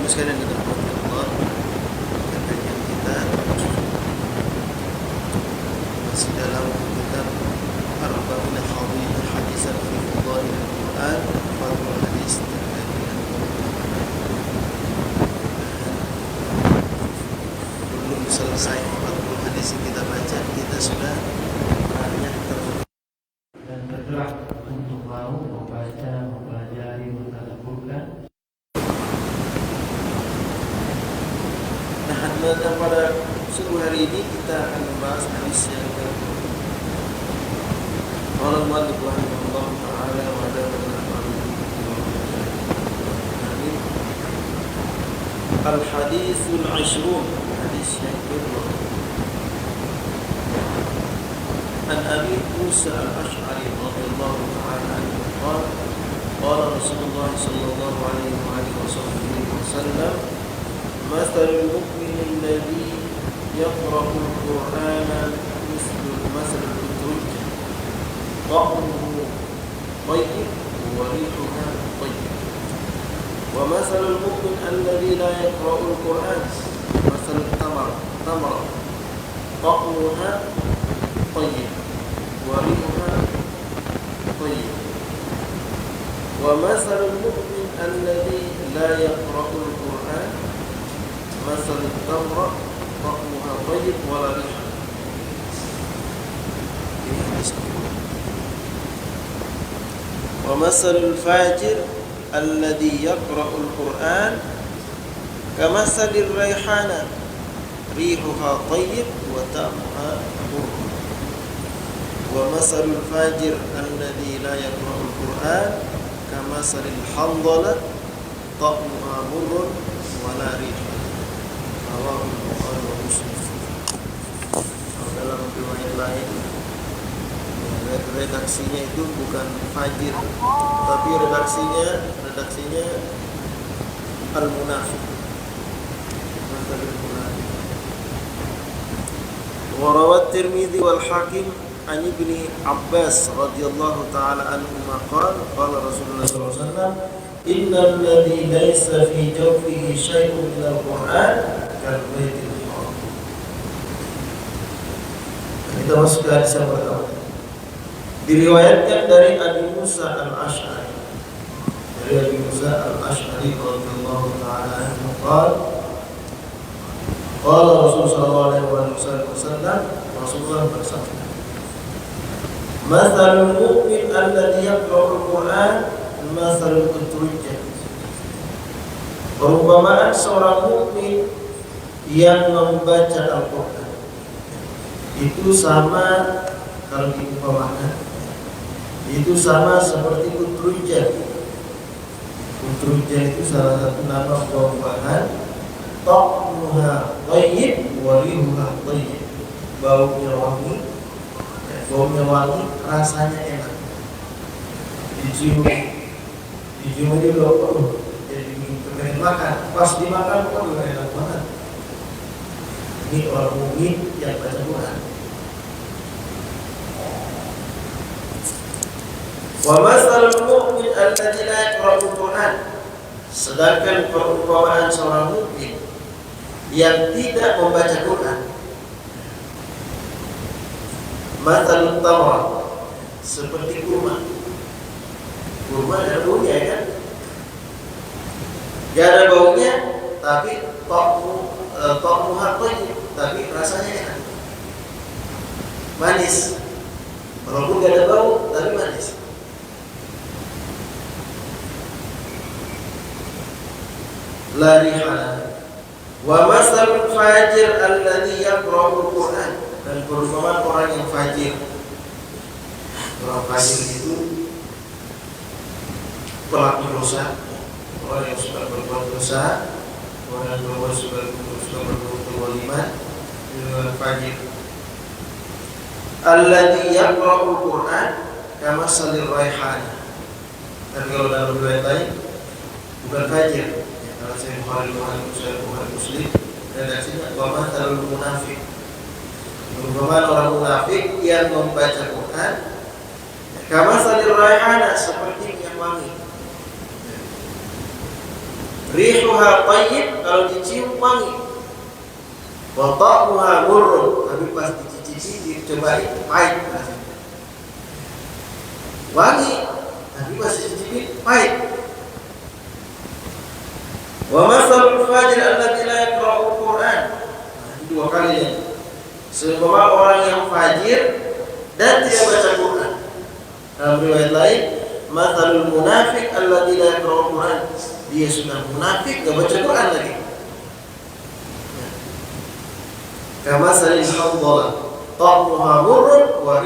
Ibu sekalian yang dirahmati Allah, kajian kita masih dalam kitab Arba'in Hadisan fi Fadail Al-Quran, Fadlul Hadis terkait dengan belum selesai 40 hadis yang kita baca, kita sudah banyak dan tergerak untuk mau membaca, mempelajari, mentadabburkan. Nah, pada subuh hari ini kita akan membahas hadis yang ke Qala al-mu'allif rahimahullah ta'ala wa al-hadithul 'ishrun, hadis yang kedua. An Abi Musa al-Ash'ari radhiyallahu ta'ala anhu qala qala Rasulullah sallallahu alaihi wasallam mathalul mu'min alladhi yaqra'u al-Qur'ana mithlul mathalil utruj طعمه طيب وريحها طيب ومثل المؤمن الذي لا يقرأ القرآن مثل التمرة طعمها طيب وريحها طيب ومثل المؤمن الذي لا يقرأ القرآن مثل التمرة طعمها طيب ولا ريحها. ومثل الفاجر الذي يقرأ القرآن كمثل الريحانة ريحها طيب وطعمها مر ومثل الفاجر الذي لا يقرأ القرآن كمثل الحنظلة طعمها مر ولا ريح. رواه البخاري ومسلم. Dalam riwayat lain redaksinya itu bukan fajir, tapi redaksinya al-munafiq. Wa rawat Tirmidzi wal Hakim an Ibni Abbas radhiyallahu ta'ala anhuma qala Rasulullah sallallahu alaihi wasallam innal ladzi laysa fi jawfihi syai'un min al-Qur'an kal baitil haram. Kita masuk ke hadis yang pertama. Diriwayatkan dari Abi Musa al-Ash'ari, radhiyallahu ta'ala anhu qala Rasulullah sallallahu alaihi wasallam, Rasulullah bersabda, "Mathalul mu'min alladhi yaqra'ul Qur'an mathalul utrujjah." Perumpamaan seorang mukmin yang membaca Al-Qur'an itu sama, kalau diumpamakan itu sama seperti utrujjah. Utrujjah itu salah satu nama buah-buahan. Ta'muha thayyib wa rihuha thayyib. Baunya wangi, rasanya enak. Dicium itu loh, jadi pengen makan. Pas dimakan kok enak banget. Ini orang mukmin yang baca Quran. Wa mathalul mu'min alladzi la yaqra'ul Qur'an. Sedangkan perumpamaan seorang mukmin yang tidak membaca Quran, mathalul tamrah, seperti kurma. Kurma ada baunya kan? Gak ada baunya, tapi ta'muha thayyib, tapi rasanya enak. Manis. Walaupun gak ada bau, tapi manis. La rihala. Wa masalul fajir alladhi yaqra'ul Qur'an. Dan perumpamaan orang yang fajir. Orang fajir itu pelaku dosa, orang yang suka berbuat dosa, orang yang suka berbuat kezaliman, itu fajir. Alladhi yaqra'ul Qur'an kama salir raihan. Dan kalau dalam riwayat lain bukan fajir. Kalau saya Bukhari Muslim, redaksinya wa mathalul munafiq. Perumpamaan orang munafik yang membaca Quran kama salir raihana, seperti minyak wangi. Rihuha tayyib, kalau dicium wangi. Wa ta'muha murrun, tapi pas dicicipi dicobain pahit rasanya. Wangi, tapi pas dicicipi pahit. Wa mathalul fajir alladzi la yaqra'ul Qur'an. Dua kali ya. Seumpama orang yang fajir dan tidak baca Quran. Dalam riwayat lain, mathalul munafiq alladzi la yaqra'ul Qur'an. Dia sudah munafik, enggak baca Quran lagi. Kama salil hamdalah, ta'muha murrun wa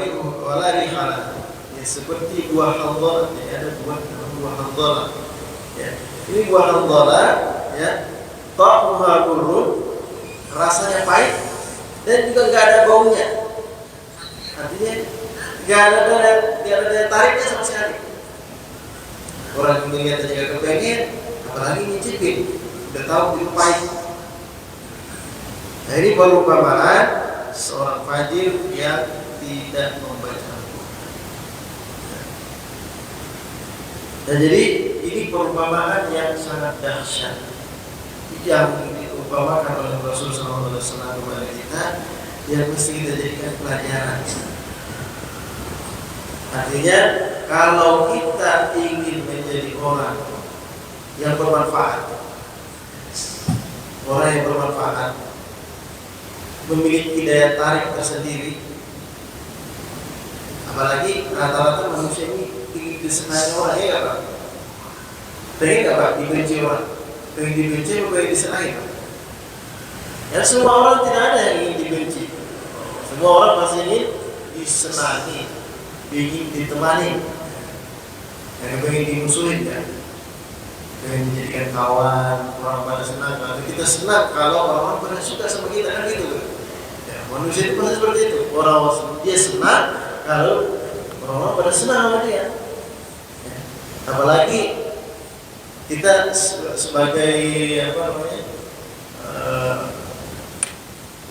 la rihala. Ya, seperti buah hamdalah, ya, ada buah hamdalah. Ya. Ini buah hamdalah, ya. Ta'muha murrun, rasanya pahit dan juga enggak ada baunya. Artinya enggak ada daya tariknya sama sekali. Orang yang melihat aja enggak kepengen, apalagi nyicipin, udah tahu itu pahit. Nah, ini perumpamaan seorang fajir yang tidak membaca Al-Quran. Nah, jadi ini perumpamaan yang sangat dahsyat yang diumpamakan oleh Rasulullah SAW kepada kita, yang mesti kita jadikan pelajaran. Artinya, kalau kita ingin menjadi orang yang bermanfaat, orang yang bermanfaat, memiliki daya tarik tersendiri, apalagi rata-rata manusia ini ingin disenangi orang, ya Pak? Pengen nggak Pak dibenci orang? Pengen dibenci atau pengen disenangi Pak? Ya, semua orang tidak ada yang ingin dibenci. Semua orang pasti ingin disenangi, ingin ditemani. Yang pengen dimusuhin kan? Pengen menjadikan kawan, orang pada senang. Kalau kita senang kalau orang pada suka sama kita, kan gitu. Ya, manusia itu pasti seperti itu. Orang dia senang kalau orang pada senang sama dia. Ya. Apalagi kita sebagai apa namanya,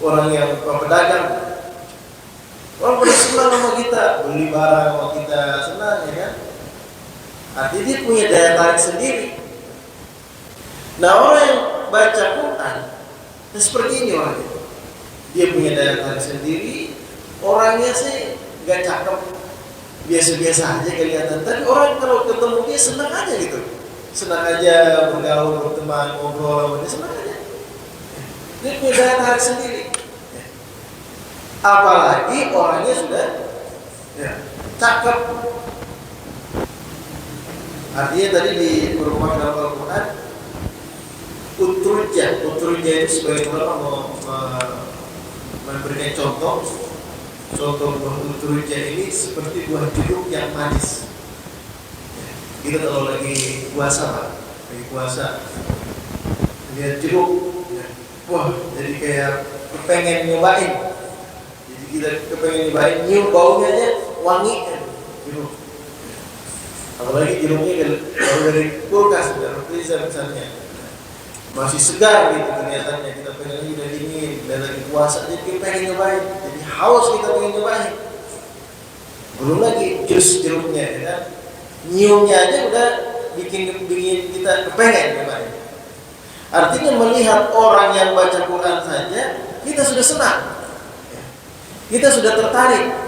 orang yang pedagang, orang pada senang sama kita, beli barang sama kita senang, ya kan? Artinya dia punya daya tarik sendiri. Nah, orang yang baca Quran, nah seperti ini orangnya. Dia punya daya tarik sendiri. Orangnya sih gak cakep, biasa-biasa aja kelihatan. Tapi orang kalau ketemu dia senang aja gitu. Senang aja bergaul, berteman, ngobrol sama dia, senang aja. Dia punya daya tarik sendiri. Apalagi orangnya sudah ya, cakep. Artinya tadi di perumpamaan dalam Al-Quran, utrujah itu sebagai ulama memberikan contoh buah utrujah ini seperti buah jeruk yang manis. Kita kalau lagi puasa Pak, lagi puasa lihat jeruk, wah jadi kayak kepengen nyobain. Jadi kita kepengen nyobain, nyium baunya aja wangi jeruk. Apalagi jeruknya kalau dari kulkas, dari freezer misalnya, masih segar gitu kelihatannya. Kita pengen udah dingin, udah lagi puasa, jadi kita pengen nyobain. Jadi haus kita pengen nyobain. Belum lagi jus jeruknya, ya kan? Nyiumnya aja udah bikin kita kepengen nyobain. Artinya melihat orang yang baca Quran saja, kita sudah senang, kita sudah tertarik.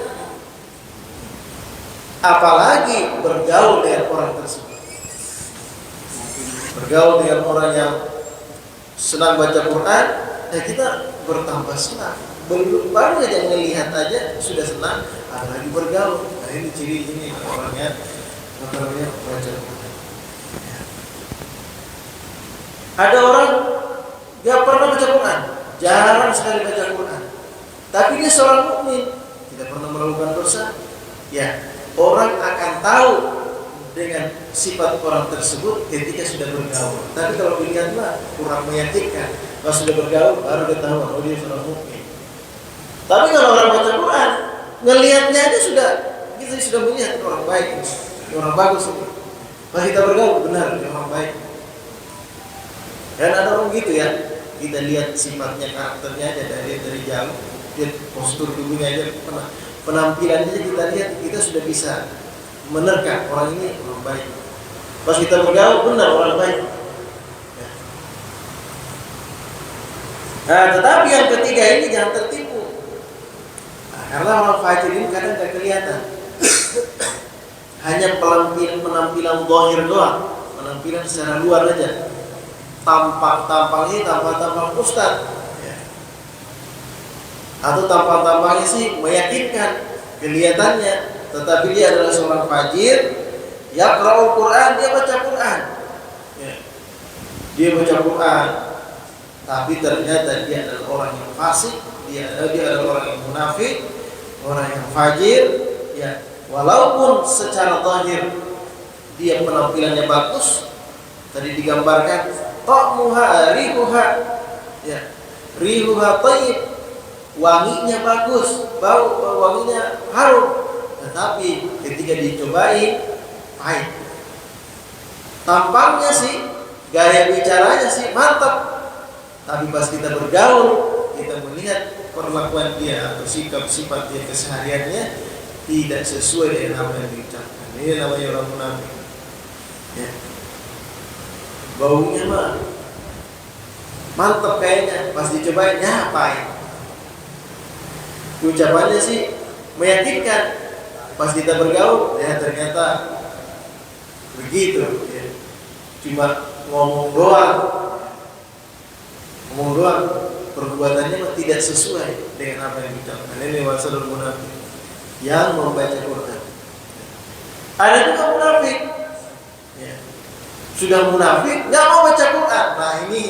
Apalagi bergaul dengan orang tersebut. Bergaul dengan orang yang senang baca Quran, ya kita bertambah senang. Baru aja melihat aja sudah senang, apalagi bergaul. Nah, ini ciri ini orangnya baca Quran. Ada orang gak pernah baca Quran, jarang sekali baca Quran, tapi dia seorang mukmin, tidak pernah melakukan dosa. Ya, orang akan tahu dengan sifat orang tersebut ketika sudah bergaul. Tapi kalau dilihatlah kurang meyakinkan, kalau sudah bergaul baru ketahuan oh dia seorang mukmin. Tapi kalau orang baca Quran, ngelihatnya aja kita sudah melihat orang baik, orang bagus. Pas kita bergaul benar dia orang baik. Dan ada orang gitu ya, kita lihat sifatnya, karakternya aja dari jauh, lihat postur tubuhnya aja, penampilannya kita lihat, kita sudah bisa menerka orang ini orang baik. Pas kita bergaul benar orang baik. Ya. Nah, tetapi yang ketiga ini jangan tertipu. Nah, karena orang fajir ini kadang tidak kelihatan. Hanya penampilan zahir doang, penampilan secara luar aja. Tampang-tampangnya tampang ustaz, ya. Atau tampang-tampangnya sih meyakinkan kelihatannya, tetapi dia adalah seorang fajir. Yaqra'ul Quran, dia baca Quran, ya. Dia baca Quran, tapi ternyata dia adalah orang yang fasik, dia adalah orang yang munafik, orang yang fajir, ya. Walaupun secara zahir dia penampilannya bagus, tadi digambarkan ta'muha rihuha, ya, rihuha thayyib, wanginya bagus, wanginya harum, tetapi ketika dicobain pahit. Tampangnya sih, gaya bicaranya sih mantap, tapi pas kita bergaul, kita melihat perlakuan dia atau sikap-sifat dia kesehariannya tidak sesuai dengan apa yang diucapkan. Ini namanya orang munafik, ya. Baunya mah mantap kayaknya, pas dicobain ya pahit. Ucapannya sih meyakinkan, pas kita bergaul ya ternyata begitu, ya. Cuma ngomong doang, perbuatannya tidak sesuai dengan apa yang diucapkan. Ini wasalul munafik yang membaca Quran. Ada juga munafik, ya. Sudah munafik nggak mau baca Quran. Nah ini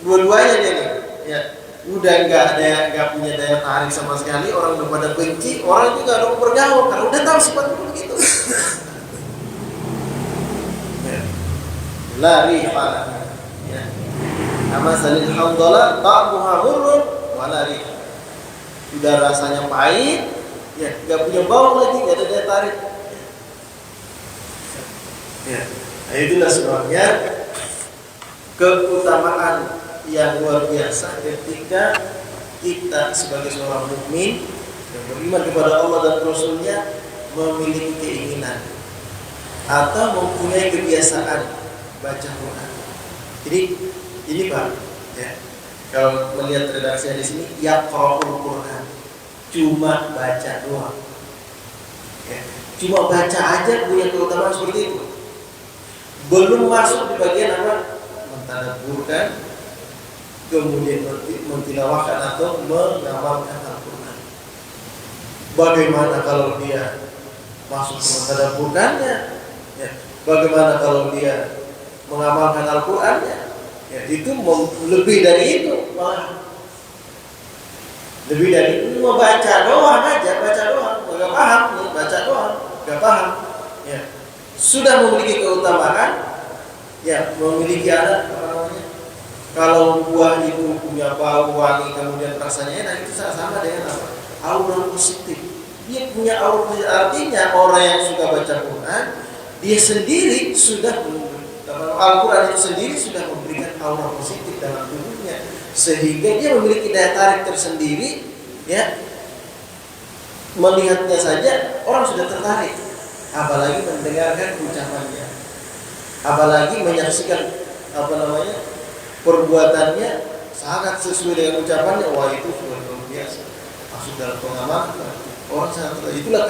dua-duanya dia nih, ya. Udah nggak punya daya tarik sama sekali, orang udah pada benci, orang juga udah bergaul karena udah tahu sifat begitu. Lari pada, ya. Nama salil hamdalah ta'muha murrun wa lari. Udah rasanya pahit, ya, nggak punya bau lagi, nggak ada daya tarik. Ya, nah itulah sebabnya keutamaan yang luar biasa ketika kita sebagai seorang mukmin yang beriman kepada Allah dan Rasulnya memiliki keinginan atau mempunyai kebiasaan baca Quran. Jadi ini Pak, ya, kalau melihat redaksinya di sini, yaqra'ul Quran, cuma baca doang, ya. Cuma baca aja punya keutamaan seperti itu. Belum masuk di bagian apa? Mentadabburkan, kemudian mentilawahkan atau mengamalkan Al-Quran. Bagaimana kalau dia masuk ke mentadabburkannya? Ya. Bagaimana kalau dia mengamalkan Al-Qurannya? Ya, itu lebih dari itu, malah lebih dari itu. Mau baca doang aja, baca doang, nggak paham nih, baca doang, nggak paham. Ya. Sudah memiliki keutamaan, ya, memiliki alat apa namanya? Kalau buah itu punya bau wangi kemudian rasanya enak, itu sama dengan apa? Aura positif. Dia punya aura positif, artinya orang yang suka baca Quran, dia sendiri sudah, Al-Quran itu sendiri sudah memberikan aura positif dalam tubuhnya, sehingga dia memiliki daya tarik tersendiri, ya. Melihatnya saja orang sudah tertarik, apalagi mendengarkan ucapannya, apalagi menyaksikan apa namanya perbuatannya sangat sesuai dengan ucapannya. Wah, itu sudah luar biasa, masuk dalam pengamalan orang sangat tertarik. Itulah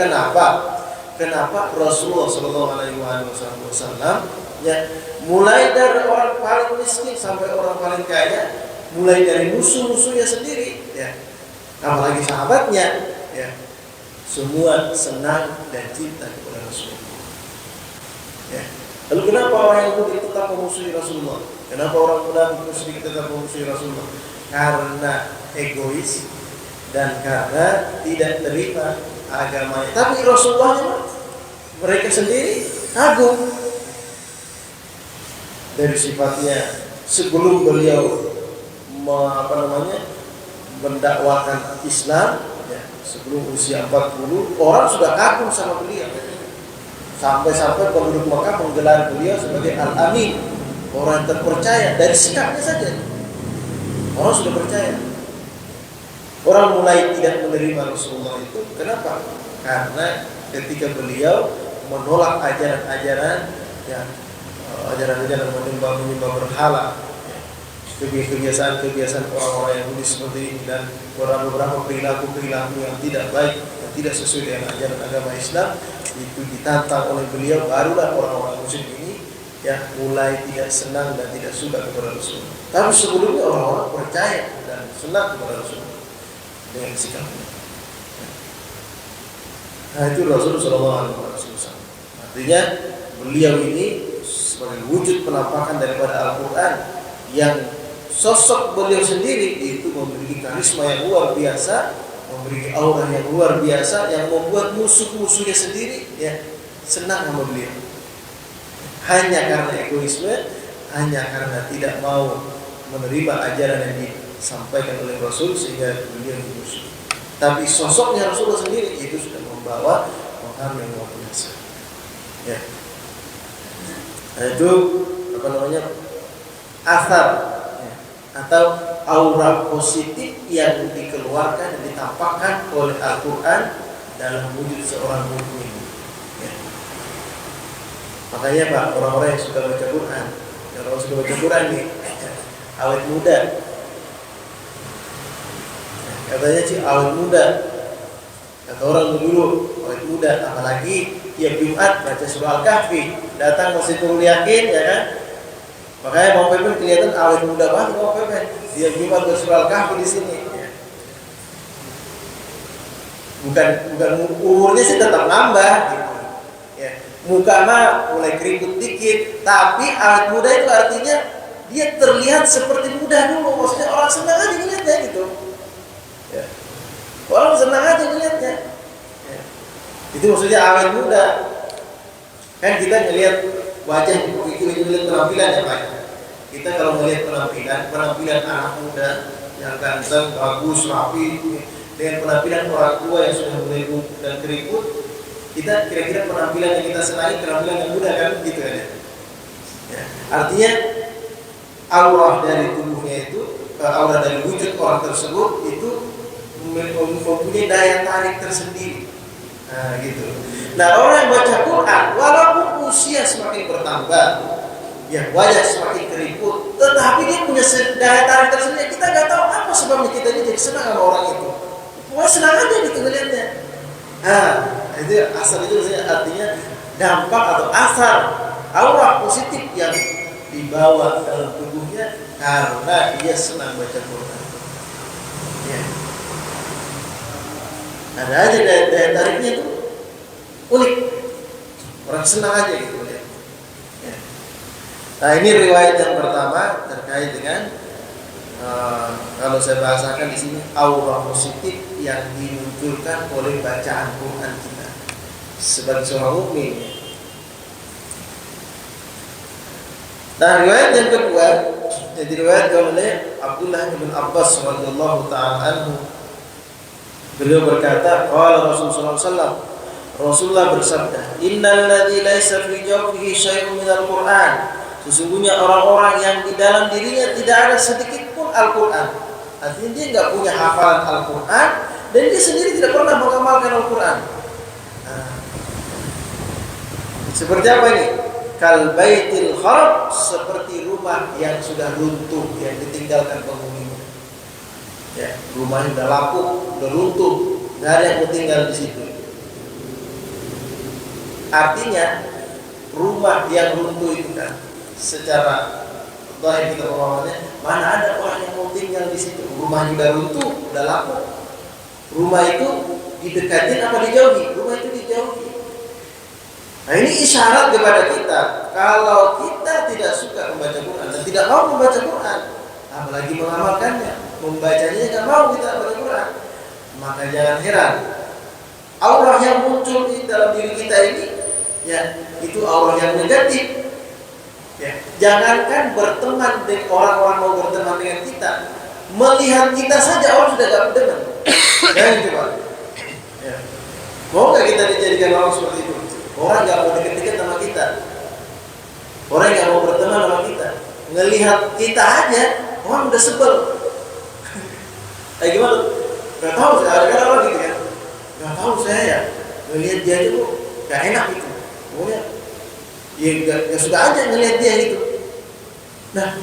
kenapa Rasulullah SAW, ya, mulai dari orang paling miskin sampai orang paling kaya, mulai dari musuh-musuhnya sendiri, ya, apalagi sahabatnya, ya, semua senang dan cinta kepada Rasulullah. Ya. Lalu kenapa orang Yahudi tetap memusuhi Rasulullah? Kenapa orang munafik musyrik tetap memusuhi Rasulullah? Karena egois dan karena tidak terima agamanya. Tapi Rasulullah, mereka sendiri kagum dari sifatnya. Sebelum beliau mendakwakan Islam, ya, sebelum usia 40, orang sudah kagum sama beliau. Sampai-sampai penduduk Mekah menggelar beliau sebagai Al-Amin, orang terpercaya. Dari sikapnya saja orang sudah percaya. Orang mulai tidak menerima Rasulullah itu. Kenapa? Karena ketika beliau menolak ajaran-ajaran, ya, ajaran-ajaran menyembah berhala, ya, kebiasaan orang-orang Yahudi seperti ini dan beberapa perilaku yang tidak baik, yang tidak sesuai dengan ajaran agama Islam, itu ditantang oleh beliau, barulah orang-orang musyrik ini ya mulai tidak senang dan tidak suka kepada Rasul. Tapi sebelumnya orang-orang percaya dan senang kepada Rasul dengan sikapnya. Nah, itu Rasulullah SAW. Artinya beliau ini sebagai wujud penampakan daripada Al-Quran, yang sosok beliau sendiri itu memiliki karisma yang luar biasa, memiliki aura yang luar biasa, yang membuat musuh-musuhnya sendiri ya senang sama beliau. Hanya karena egoisme, hanya karena tidak mau menerima ajaran yang disampaikan oleh Rasul sehingga beliau dimusuhi. Tapi sosoknya Rasulullah sendiri itu sudah membawa pengaruh yang luar biasa. Ya. Nah, itu apa namanya? Asar ya, atau aura positif yang dikeluarkan dan ditampakkan oleh Al-Quran dalam wujud seorang mukmin. Ya. Makanya Pak, orang-orang yang suka baca Quran, orang suka baca Quran nih, awet muda. Katanya sih awet muda. Kata orang dulu awet muda, apalagi tiap Jumat baca surah Al-Kahfi, datang masih perlu yakin ya kan? Makanya Bang Pepen kelihatan awet muda banget Bang Pepen. Tiap Jumat baca surah Al-Kahfi di sini. Ya. Bukan umurnya sih tetap nambah gitu. Ya. Muka mah mulai keriput dikit, tapi awet muda itu artinya dia terlihat seperti muda dulu. Maksudnya orang senang aja ngeliatnya gitu. Ya. Orang senang aja ngeliatnya. Ya. Itu maksudnya awet muda. Kan kita ngelihat wajah itu ngelihat penampilan ya Pak. Kita kalau ngelihat penampilan anak muda yang ganteng, bagus, rapi, dengan penampilan orang tua yang sudah berumur dan keriput, kita kira-kira penampilan yang kita senangi penampilan yang muda kan gitu kan ya. Ya. Artinya aura dari tubuhnya itu, aura dari wujud orang tersebut itu mempunyai daya tarik tersendiri. Nah, gitu. Nah, orang yang baca Quran, walaupun usia semakin bertambah, ya wajah semakin keriput, tetapi dia punya daya tarik tersendiri. Kita nggak tahu apa sebabnya kita ini jadi senang sama orang itu. Wah, senang aja gitu ngeliatnya. Nah, itu asal itu artinya dampak atau asal aura positif yang dibawa dalam tubuhnya karena dia senang baca Quran. Ya. Ada aja daya tariknya itu unik, orang senang aja gitu ya. Nah, ini riwayat yang pertama terkait dengan kalau saya bahasakan di sini aura positif yang dimunculkan oleh bacaan Quran kita sebagai seorang mukmin. Nah, riwayat yang kedua yang diriwayatkan oleh Abdullah bin Abbas radhiyallahu ta'ala anhu. Beliau berkata, qala Rasulullah SAW, Rasulullah bersabda, innal ladzi laisa fi jawfihi syai'un minal Qur'an. Sesungguhnya orang-orang yang di dalam dirinya tidak ada sedikit pun Al-Qur'an. Artinya dia enggak punya hafalan Al-Qur'an dan dia sendiri tidak pernah mengamalkan Al-Qur'an. Nah, seperti apa ini? Kal baitil kharab, seperti rumah yang sudah runtuh, yang ditinggalkan penghuninya. Ya, rumahnya udah lapuk, udah runtuh, nggak ada yang tinggal di situ. Artinya rumah yang runtuh itu kan, secara zahir kita ngomongnya, mana ada orang yang mau tinggal di situ? Rumahnya udah runtuh, udah lapuk. Rumah itu didekatin apa dijauhi? Rumah itu dijauhi. Nah, ini isyarat kepada kita, kalau kita tidak suka membaca Quran dan tidak mau membaca Quran, apalagi mengamalkannya, membacanya nggak mau kita baca Quran, maka jangan heran aura yang muncul di dalam diri kita ini, ya itu aura yang negatif. Ya, jangankan berteman dengan orang-orang mau berteman dengan kita, melihat kita saja orang sudah gak berteman. Jangan coba. Ya. Mau nggak kita dijadikan orang seperti itu? Orang nggak mau dekat-dekat sama kita, orang nggak mau berteman sama kita, ngelihat kita aja orang udah sebel. Gimana? Gak tahu saya, ada orang gitu kan? Gak tahu saya ya, ngelihat dia itu gak enak gitu. Pokoknya ya gak suka aja ngelihat dia gitu. Nah,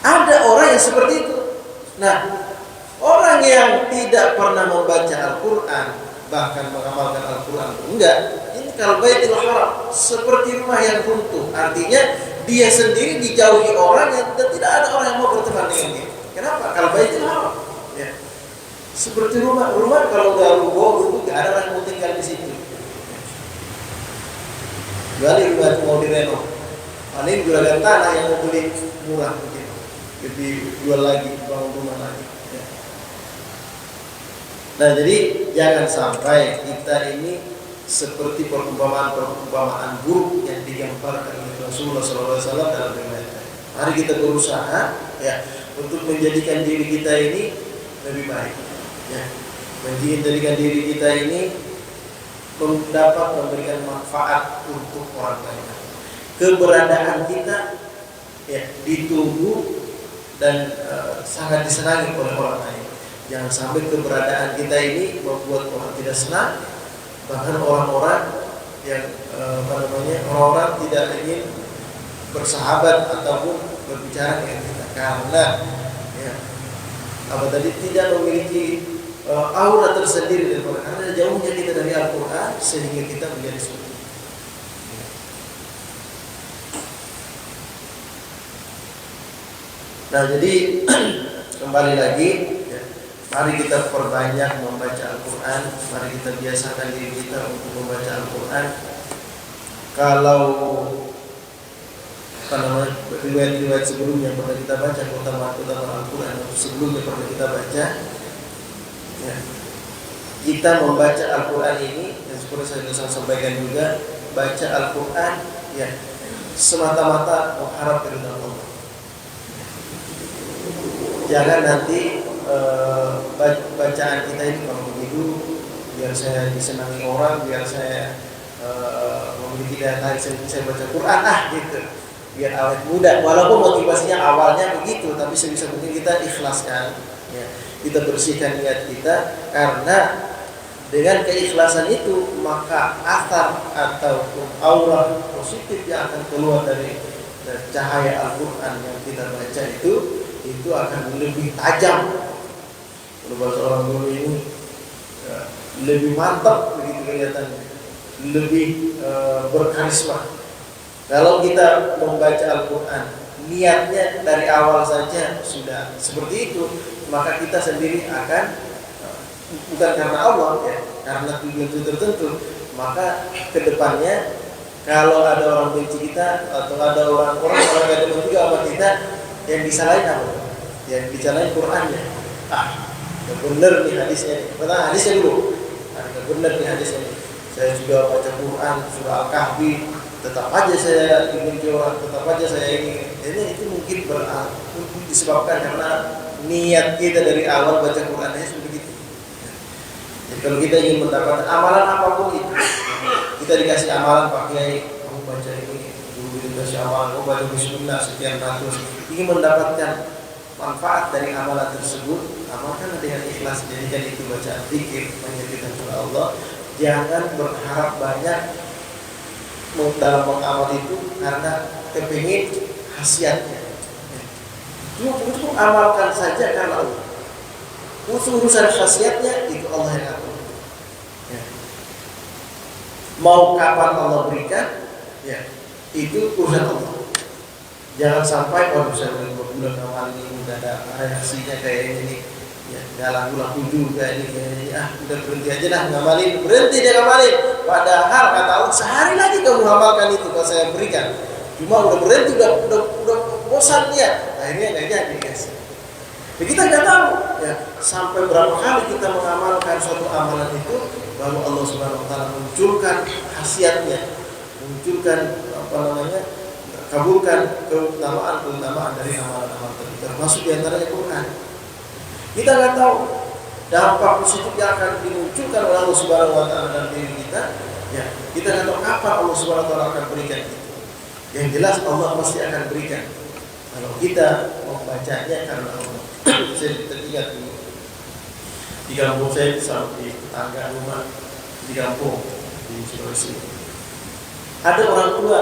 Ada orang yang seperti itu. Nah, orang yang tidak pernah membaca Al-Quran, bahkan mengamalkan Al-Quran, enggak. Ini kalau Baitul Haram seperti rumah yang runtuh. Artinya dia sendiri dijauhi orang dan tidak ada orang yang mau berteman dengan dia. Kenapa? Kalau Baitul Haram, ya. Seperti rumah kalau udah runtuh, enggak ada orang yang mau tinggal di situ. Kecuali rumah mau direnov, paling juragan tanah yang mau beli murah begitu, lebih jual lagi, bangun rumah lagi. Ya. Nah, jadi jangan sampai kita ini seperti perumpamaan buruk yang digambarkan oleh Rasulullah SAW dalam riwayat. Mari kita berusaha, ya, untuk menjadikan diri kita ini lebih baik, ya, menjadikan diri kita ini dapat memberikan manfaat untuk orang lain. Keberadaan kita, ya, ditunggu dan sangat disenangi oleh orang lain. Jangan sampai keberadaan kita ini membuat orang tidak senang, bahkan orang-orang yang orang-orang tidak ingin bersahabat ataupun berbicara dengan kita karena, ya, tidak memiliki aura tersendiri dari Al-Quran, karena jauhnya kita dari Al-Quran sehingga kita menjadi seperti itu. Nah, jadi kembali lagi, ya, mari kita perbanyak membaca Al-Quran, mari kita biasakan diri kita untuk membaca Al-Quran. Kalau riwayat-riwayat sebelumnya pernah kita baca, keutamaan Al-Quran sebelumnya pernah kita baca. Ya. Kita membaca Al-Quran ini, yang seperti saya sampaikan juga, baca Al-Quran, ya, semata-mata mengharap keridhaan Allah. Jangan nanti bacaan kita ini kalau begitu, biar saya disenangi orang, biar saya memiliki daya tarik, saya baca Quran gitu, biar awet muda. Walaupun motivasinya awalnya begitu, tapi sebisa mungkin kita ikhlaskan, ya. Kita bersihkan niat kita, karena dengan keikhlasan itu maka athar ataupun aura positif yang akan keluar dari cahaya Al-Quran yang kita baca itu akan lebih tajam. Kalau bahasa orang dulu ini, lebih mantap begitu kelihatannya, lebih berkarisma. Kalau kita membaca Al-Quran niatnya dari awal saja sudah seperti itu, maka kita sendiri akan, bukan karena Allah, ya, karena tujuan tertentu, maka kedepannya kalau ada orang benci kita atau ada orang-orang yang ada juga sama kita, yang disalahin apa? Yang disalahin Qurannya. Gak bener nih hadisnya. Pertama hadisnya dulu. Gak bener nih hadisnya. Saya juga baca Quran surah Al-Kahfi, tetap aja saya ingin jual, tetap aja saya ingin. Itu mungkin disebabkan karena niat kita dari awal baca Qurannya sudah begitu. Jadi kalau kita ingin mendapatkan amalan apapun itu, kita dikasih amalan Pak Kiai, kamu baca ini, dulu dikasih amalan, kamu baca Bismillah sekian ratus, ingin mendapatkan manfaat dari amalan tersebut, amalkan dengan ikhlas, jadikan itu bacaan zikir, menyebutkan surah Allah. Jangan berharap banyak dalam mengamal itu karena kepingin khasiatnya. Cukup amalkan saja karena Allah. Urusan khasiatnya itu Allah yang atur. Ya. Mau kapan Allah berikan, ya, itu urusan Allah. Jangan sampai saya bulan awal ini udah ada reaksinya kayak ini, ya, nggak laku juga ini kayaknya, udah berhenti aja lah ngamalin, berhenti dia ngamalin. Padahal kata Allah sehari lagi kamu amalkan itu kalau saya berikan. Cuma udah berhenti, udah bosan dia, akhirnya nggak jadi guys. Ya, kita nggak tahu, ya, sampai berapa kali kita mengamalkan suatu amalan itu, baru Allah Subhanahu Wa Taala munculkan khasiatnya, munculkan kabulkan keutamaan dari amalan-amalan tersebut, termasuk diantaranya Quran. Kita nggak tahu dampak positif yang akan dimunculkan oleh Allah Subhanahu Wa Taala dalam diri kita. Ya, kita nggak tahu kapan Allah Subhanahu Wa Taala akan berikan itu. Yang jelas Allah pasti akan berikan kalau kita membacanya karena Allah. Saya teringat di kampung saya, di tetangga rumah di kampung di Sulawesi. Ada orang tua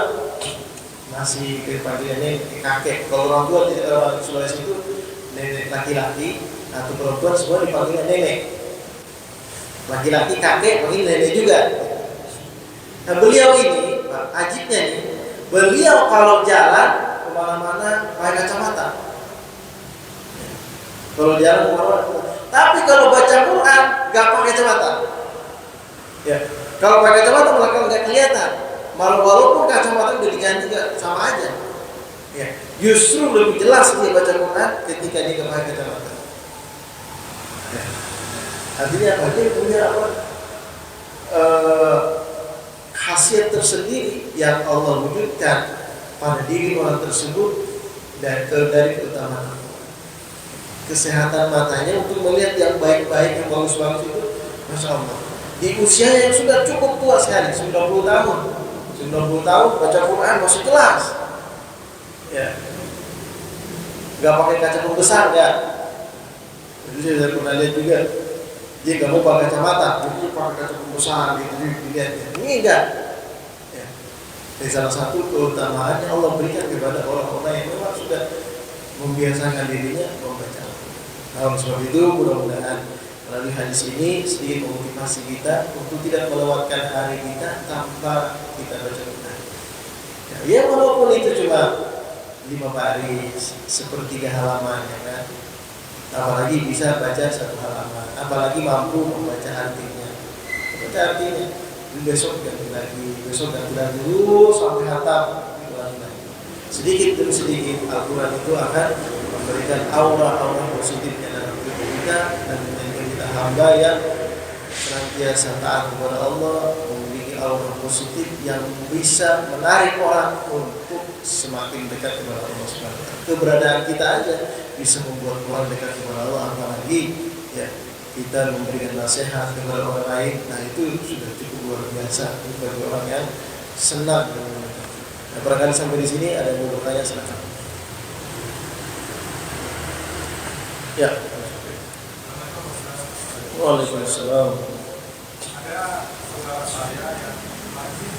masih dipanggil nenek, kakek. Kalau orang tua di orang Sulawesi itu nenek laki-laki atau perempuan semua dipanggil nenek. Laki-laki kakek panggil nenek juga. Nah beliau ini, ajibnya nih, beliau kalau jalan kemana-mana pakai kacamata. Kalau jalan kemana-mana. Tapi kalau baca Quran nggak pakai kacamata. Ya, kalau pakai kacamata malah nggak kelihatan. Walaupun kacamata udah diganti sama aja. Ya, justru lebih jelas dia baca Quran ketika dia nggak pakai kacamata. Ya. Artinya apa? Dia punya apa? Khasiat tersendiri yang Allah wujudkan pada diri orang tersebut dan dari keutamaan kesehatan matanya untuk melihat yang baik-baik, yang bagus-bagus itu, masya Allah. Di usia yang sudah cukup tua sekali, 90 tahun, 90 tahun baca Quran masih jelas. Ya, nggak pakai kaca pembesar ya. Jadi saya pernah lihat juga, dia nggak mau pakai kacamata, jadi pakai kaca pembesar gitu dilihatnya. Ini enggak. Ya. Jadi salah satu keutamaannya Allah berikan kepada orang-orang yang memang sudah membiasakan dirinya membaca. Nah, oleh sebab itu mudah-mudahan melalui hadis ini sedikit memotivasi kita untuk tidak melewatkan hari kita tanpa kita baca Quran. Ya walaupun itu cuma 5 baris, sepertiga halaman, ya kan. Apalagi bisa baca 1 halaman, apalagi mampu membaca artinya. Baca artinya, besok ganti lagi dulu sampai hatam, diulangi lagi. Sedikit demi sedikit Al-Quran itu akan memberikan aura-aura positif dalam hidup kita dan menjadikan kita hamba yang senantiasa taat kepada Allah, memiliki aura positif yang bisa menarik orang untuk semakin dekat kepada Allah SWT. Keberadaan kita aja bisa membuat orang dekat kepada Allah, apalagi ya kita memberikan nasihat kepada orang lain. Nah itu sudah cukup luar biasa bagi orang yang senang. Nah, barangkali sampai di sini ada yang mau bertanya, silakan. Ya. Waalaikumsalam. Ada saudara saya yang masih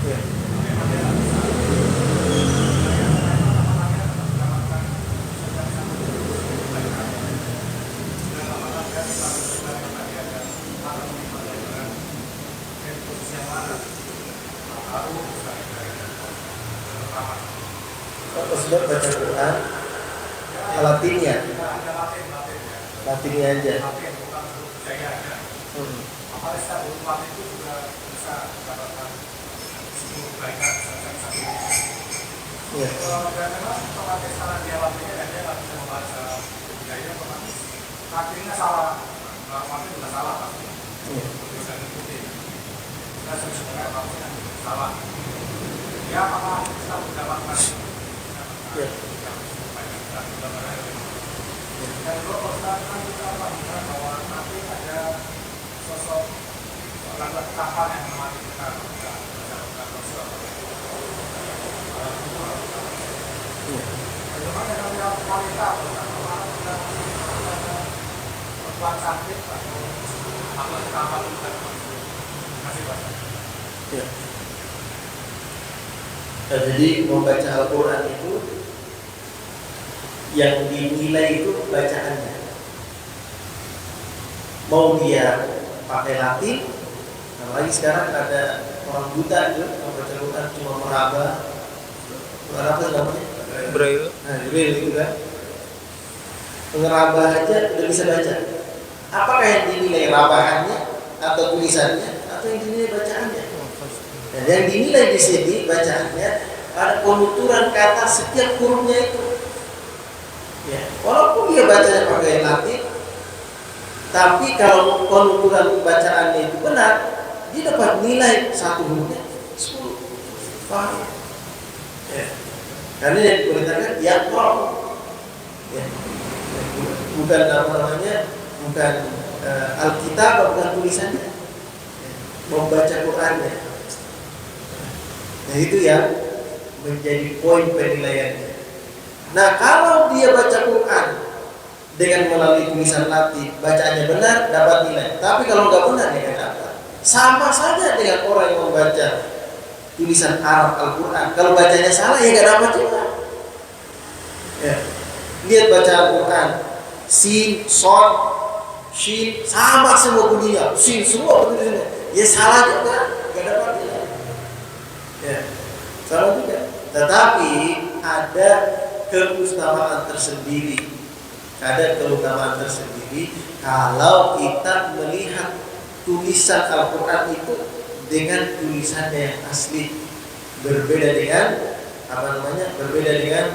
Ya. Sudah baca Quran Latinnya aja. Ya. Ya, apakah kita mendapatkan Ya. dan kalau kan kita lakukan bahwa nanti ada sosok latar kapal yang menemani kita bagaimana dengan kualitas perempuan cantik atau kapal itu masih banyak. Ya. Nah, jadi membaca Al-Quran itu yang dinilai itu bacaannya. Mau dia pakai Latin, apalagi sekarang ada orang buta itu membaca Quran cuma meraba namanya Braille. Nah, Braille itu kan ngeraba aja udah bisa baca. Apakah yang dinilai rabahannya atau tulisannya atau yang dinilai bacaannya? Dan yang dinilai di sini bacaannya ada penuturan kata setiap hurufnya itu. Ya, walaupun dia bacanya pakai Latin, tapi kalau penuturan bacaannya itu benar, dia dapat nilai 1 hurufnya 10. Paham? Ya. Karena yang diperintahkan ya bukan namanya, bukan Alkitab, bukan tulisannya, membaca Qurannya. Nah itu yang menjadi poin penilaiannya. Nah kalau dia baca Quran dengan melalui tulisan Latin, bacaannya benar dapat nilai. Tapi kalau nggak benar ya nggak dapat. Sama saja dengan orang yang membaca tulisan Arab Al-Quran. Kalau bacanya salah ya nggak dapat juga. Ya. Lihat baca Al-Quran, sin, son, shin, sama semua bunyinya, sin semua bunyinya. Ya salah juga, nggak dapat nilai. Ya, salah juga. Tetapi ada keutamaan tersendiri. Ada keutamaan tersendiri kalau kita melihat tulisan Al-Quran itu dengan tulisannya yang asli, berbeda dengan berbeda dengan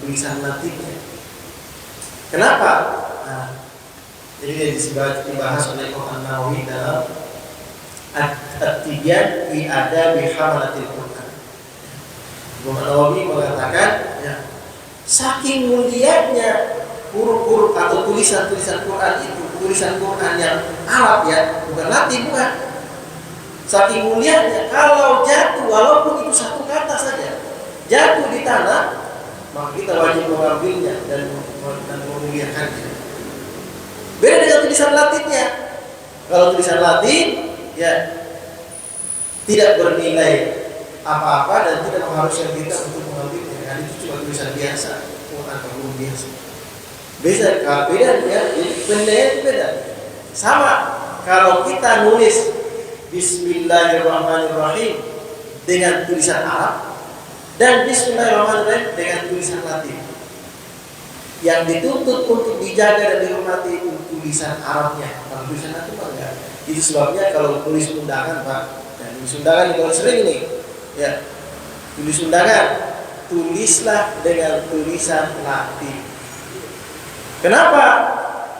tulisan Latinnya. Kenapa? Nah, jadi dibahas oleh Imam Nawawi dalam At-Tibyan fi Adabi Hamalatil Quran. Imam Nawawi mengatakan, ya, saking mulianya huruf-huruf atau tulisan-tulisan Quran itu, tulisan Quran yang Arab ya, bukan Latin, bukan. Saking mulianya, kalau jatuh walaupun itu satu kata saja, jatuh di tanah, maka kita wajib mengambilnya dan memuliakannya. Beda dengan tulisan Latinnya. Kalau tulisan Latin, ya tidak bernilai apa-apa dan tidak mengharuskan kita untuk mengambilnya. Karena itu cuma tulisan biasa, Quran atau biasa. Beda ya, penilaian itu beda. Sama kalau kita nulis Bismillahirrahmanirrahim dengan tulisan Arab dan Bismillahirrahmanirrahim dengan tulisan Latin. Yang dituntut untuk dijaga dan dihormati itu tulisan Arabnya, kalau tulisan Latin enggak. Itu sebabnya kalau tulis undangan, Pak, dan tulis undangan kalau sering nih, ya, tulis undangan, tulislah dengan tulisan Latin. Kenapa?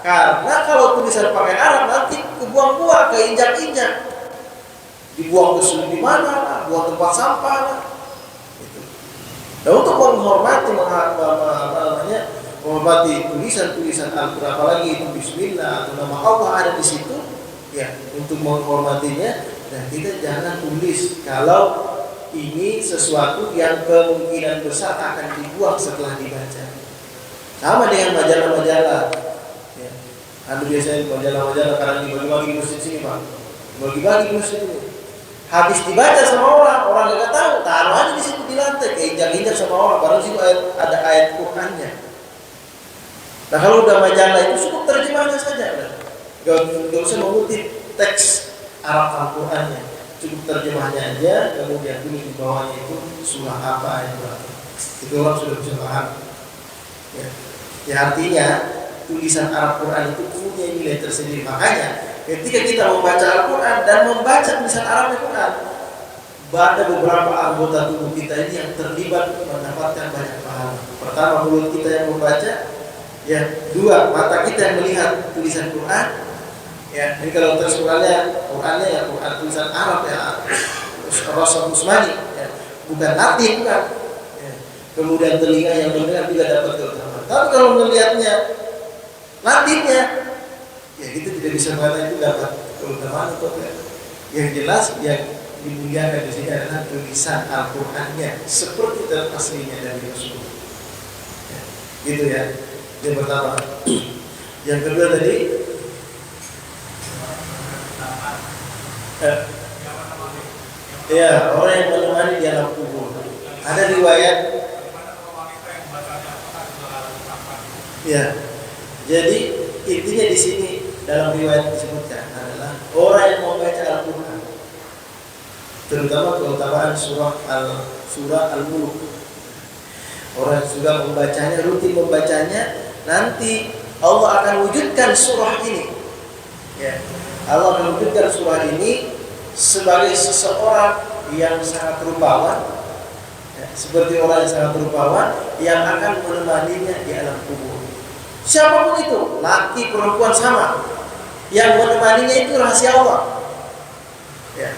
Karena kalau tulisan pakai Arab nanti kebuang-buang, keinjak-injak, dibuang ke sungai di mana, buang tempat sampah lah. Gitu. Dan untuk menghormati, menghormati tulisan-tulisan Al-Quran, apalagi itu Bismillah atau nama Allah ada di situ, ya, untuk menghormatinya, dan kita jangan tulis kalau ini sesuatu yang kemungkinan besar akan dibuang setelah dibaca. Sama dengan majalah-majalah. Ya. Ada biasanya majalah-majalah karena dibagi-bagi di masjid sini, Pak. Bagi-bagi di masjid ini. Habis dibaca sama orang nggak tahu, taruh aja di situ di lantai, keinjak-injak sama orang. Baru situ ada ayat Qurannya. Nah kalau udah majalah itu cukup terjemahnya saja, nggak usah mengutip teks Arab Al-Qurannya, cukup terjemahnya aja, kemudian tulis di bawahnya itu surah apa ayat berapa. Itu orang sudah bisa paham. Ya artinya tulisan Arab Quran itu punya nilai tersendiri. Makanya ketika kita membaca Al-Quran dan membaca tulisan Arab Al-Quran, ada beberapa anggota tubuh kita ini yang terlibat mendapatkan banyak pahala. Pertama, mulut kita yang membaca, ya, dua, mata kita yang melihat tulisan Quran, ya. Ini kalau terus Qurannya ya Quran tulisan Arab ya, Rasul Usmani, ya, bukan Latin, bukan. Ya. Kemudian telinga yang mendengar juga dapat keutamaan. Tapi kalau melihatnya Latinnya, ya kita tidak bisa mengatakan itu dapat keutamaan atau tidak. Yang jelas yang dimuliakan di sini adalah tulisan Al-Qur'annya seperti aslinya dari Rasulullah. Ya, gitu ya. Yang pertama. Yang kedua tadi, ya, orang yang menemani di alam kubur. Ada riwayat. Ya, jadi intinya di sini dalam riwayat disebutkan adalah orang yang membaca Al-Quran, terutama keutamaan surah Al-Mulk. Orang yang sudah membacanya, rutin membacanya, nanti Allah akan wujudkan surah ini. Ya, Allah akan wujudkan surah ini sebagai seseorang yang sangat rupawan, ya, seperti orang yang sangat rupawan yang akan menemaninya di alam kubur. Siapapun itu, laki perempuan sama, yang menemaninya itu rahasia Allah. Ya.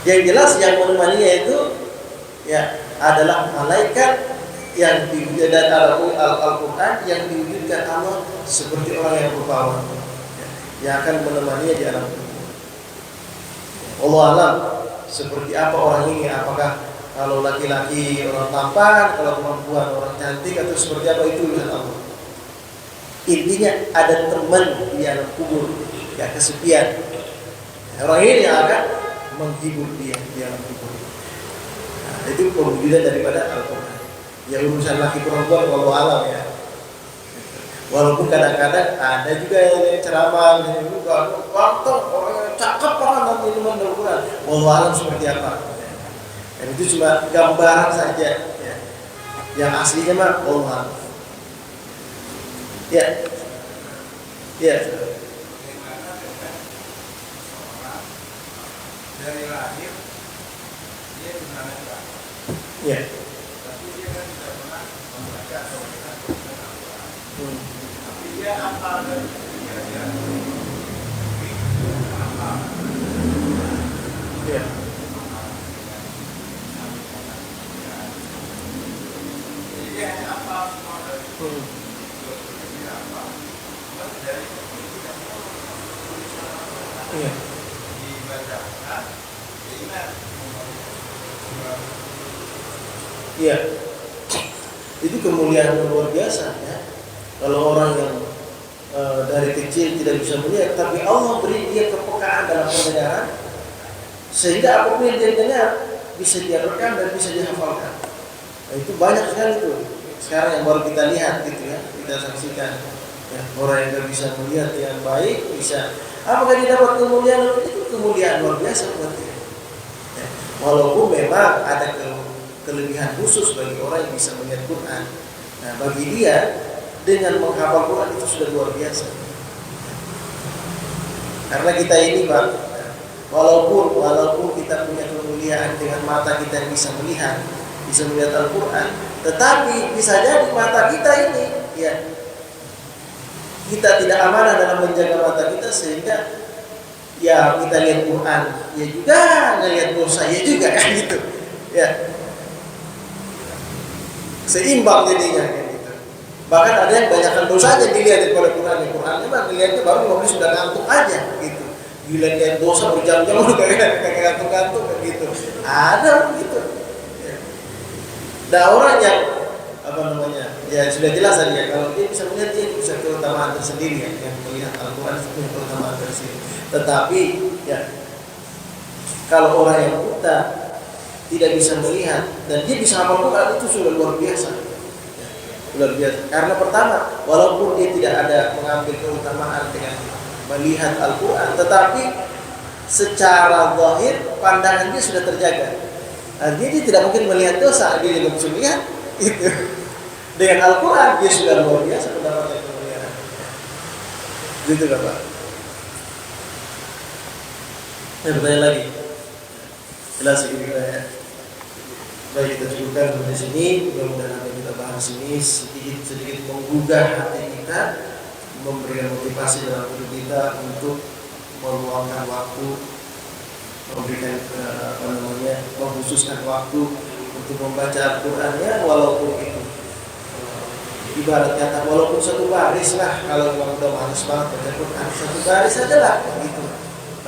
Yang jelas yang menemaninya itu, ya, adalah malaikat yang diwujudkan dalam Al-Quran yang diwujudkan Allah seperti orang yang rupawan, ya, yang akan menemaninya di alam kubur. Allah alam seperti apa orang ini, apakah kalau laki-laki orang tampan, kalau perempuan orang cantik, atau seperti apa, itu urusan Allah. Intinya ada teman di alam kubur, gak kesepian. Orang ini yang akan menghibur dia di alam kubur. Nah, itu pembujudan daripada Al-Quran. Ya urusan laki perempuan walau alam ya. Walaupun kadang-kadang ada juga yang ceramah, waktu orang yang cakep banget nanti minuman Al-Quran. Walau alam seperti apa? Dan itu cuma gambaran saja. Ya. Yang aslinya mah walau alam. Ya, ya. Dari lahir dia tunanetra, Ya. tapi dia kan tidak pernah membaca atau melihat Al-Quran. Tapi dia hafal dari kira-kira hafal. Ya. Jadi dia hanya hafal semua dari dia hafal. Dari Iya. dibacakan, dia ingat. Iya. Itu kemuliaan yang luar biasa ya. Kalau orang yang dari kecil tidak bisa melihat, tapi Allah beri dia kepekaan dalam pendengaran, sehingga apapun yang dia dengar bisa dia rekam dan bisa dihafalkan. Nah, itu banyak sekali tuh. Sekarang yang baru kita lihat gitu ya, kita saksikan. Ya, orang yang tidak bisa melihat yang baik bisa. Apakah dia dapat kemuliaan? Itu kemuliaan luar biasa buat dia. Ya, walaupun memang ada kelebihan khusus bagi orang yang bisa melihat Quran. Nah, bagi dia dengan menghafal Quran itu sudah luar biasa. Karena kita ini Pak, walaupun kita punya kemuliaan dengan mata kita yang bisa melihat Al-Quran, tetapi bisa jadi mata kita ini ya kita tidak amanah dalam menjaga mata kita, sehingga ya kita lihat Quran ya juga ngelihat dosa ya juga kan gitu ya, seimbang jadinya kayak gitu. Bahkan ada yang banyakkan dosanya dilihat daripada Quran. Qurannya mah dilihatnya baru mobil sudah ngantuk aja gitu, dilihat dosa berjam-jam udah kayak ngantuk-ngantuk gitu, ada gitu ya. Nah, orang yang ya sudah jelas tadi ya, kalau dia bisa melihat, dia bisa keutamaan tersendiri ya, yang melihat Al-Quran itu punya keutamaan tersendiri. Tetapi ya, kalau orang yang buta tidak bisa melihat dan dia bisa hafal Quran, itu sudah luar biasa ya, luar biasa. Karena pertama, walaupun dia tidak ada mengambil keutamaan dengan melihat Al-Quran, tetapi secara zahir pandangan dia sudah terjaga. Artinya dia tidak mungkin melihat dosa, dia tidak bisa melihat itu. Dengan Al-Quran dia sudah luar biasa mendapatkan kemuliaan. Gitu kan Pak? Bertanya lagi. Jelas ini ya. Baik, kita cukupkan di sini. Mudah-mudahan apa yang kita bahas ini sedikit menggugah hati kita, memberikan motivasi dalam hidup kita untuk meluangkan waktu, memberikan mengkhususkan waktu untuk membaca Al-Quran ya, walaupun itu ibarat kata walaupun satu baris lah, kalau memang udah malas banget baca Quran, satu baris aja lah gitu,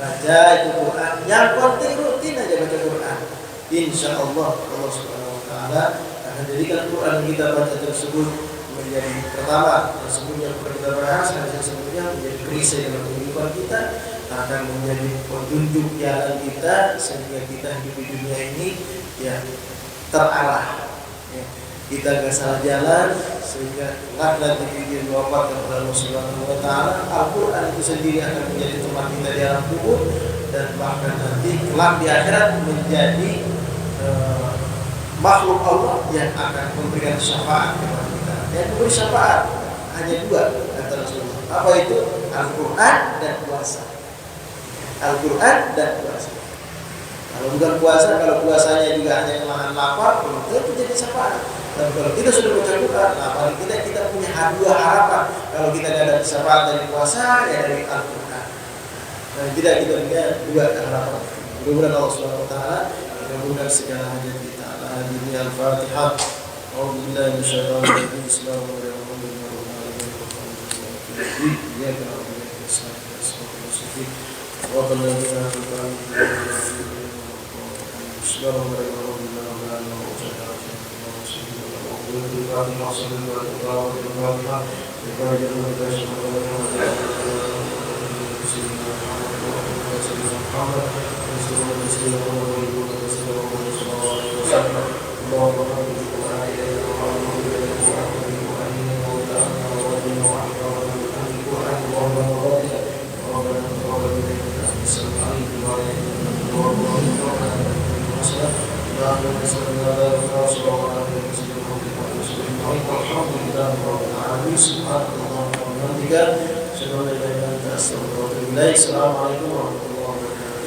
baca itu Quran, yang penting rutin aja baca Quran. Insya Allah Allah Subhanahu Wa Taala akan jadikan Quran yang kita baca tersebut menjadi pertama yang sebelumnya kita bahas, yang sebelumnya menjadi perisai dalam kehidupan kita, akan menjadi petunjuk jalan kita sehingga kita hidup di dunia ini ya terarah ya. Kita gak salah jalan, sehingga nanti kita wafat kepada Allah Subhanahu Wa Taala. Al-Quran itu sendiri akan menjadi teman kita di alam kubur, dan bahkan nanti kelak di akhirat menjadi makhluk Allah yang akan memberikan syafaat kepada kita. Yang memberi syafaat hanya dua kata Rasulullah. Apa itu? Al-Quran dan puasa. Al-Quran dan puasa. Kalau bukan puasa, kalau puasanya juga hanya kelahan lapar, itu jadi syafaat. Dan kalau kita sudah baca Quran, apalagi kita punya dua harapan. Kalau kita tidak ada syafaat dari puasa, ya dari Al-Quran. Dan tidak kita punya dua harapan. Mudah-mudahan Allah Subhanahu Wa Taala mengabulkan segala hajat kita. Al-Fatihah. Alhamdulillah Bismillahirrahmanirrahim. Bismillahirrahmanirrahim. Assalamualaikum warahmatullahi wabarakatuh.